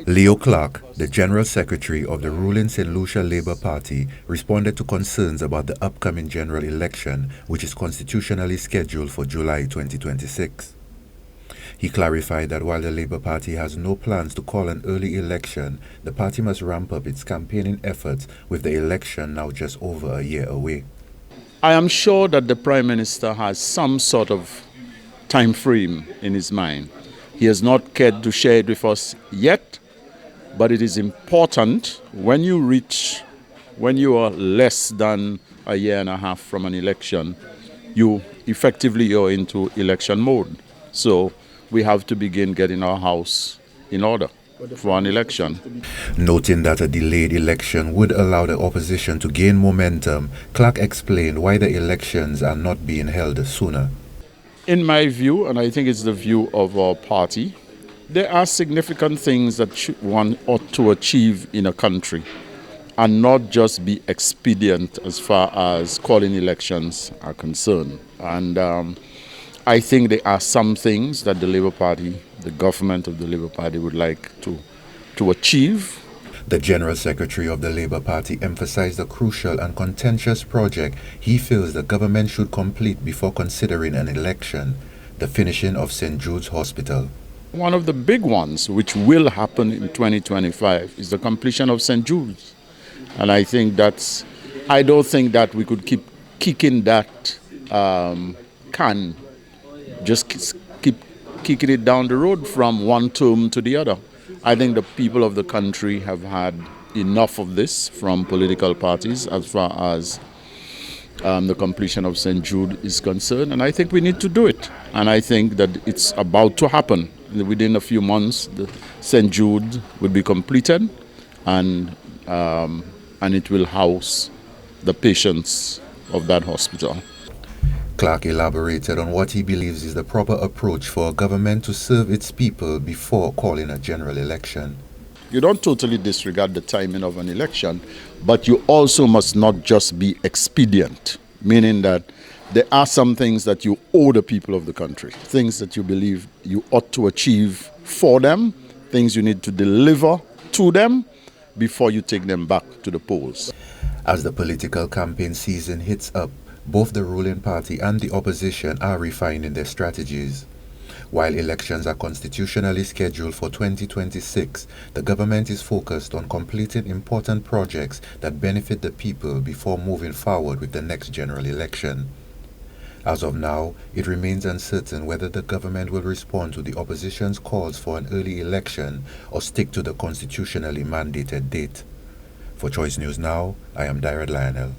Leo Clarke, the General Secretary of the ruling Saint Lucia Labour Party, responded to concerns about the upcoming general election, which is constitutionally scheduled for July 2026. He clarified that while the Labour Party has no plans to call an early election, the party must ramp up its campaigning efforts with the election now just over a year away. I am sure that the Prime Minister has some sort of time frame in his mind. He has not cared to share it with us yet, but it is important when you are less than a year and a half from an election, you effectively are into election mode. So we have to begin getting our house in order for an election. Noting that a delayed election would allow the opposition to gain momentum, Clarke explained why the elections are not being held sooner. In my view, and I think it's the view of our party, there are significant things that one ought to achieve in a country and not just be expedient as far as calling elections are concerned. And I think there are some things that the Labour Party, the government of the Labour Party would like to achieve. The General Secretary of the Labour Party emphasized a crucial and contentious project he feels the government should complete before considering an election: the finishing of St. Jude's Hospital. One of the big ones, which will happen in 2025, is the completion of St. Jude's. And I don't think that we could keep kicking that can, just keep kicking it down the road from one term to the other. I think the people of the country have had enough of this from political parties as far as the completion of St. Jude is concerned, and I think we need to do it. And I think that it's about to happen. Within a few months, the St. Jude will be completed, and it will house the patients of that hospital. Clarke elaborated on what he believes is the proper approach for a government to serve its people before calling a general election. You don't totally disregard the timing of an election, but you also must not just be expedient, meaning that there are some things that you owe the people of the country, things that you believe you ought to achieve for them, things you need to deliver to them before you take them back to the polls. As the political campaign season hits up, both the ruling party and the opposition are refining their strategies. While elections are constitutionally scheduled for 2026, the government is focused on completing important projects that benefit the people before moving forward with the next general election. As of now, it remains uncertain whether the government will respond to the opposition's calls for an early election or stick to the constitutionally mandated date. For Choice News Now, I am Dyrud Lionel.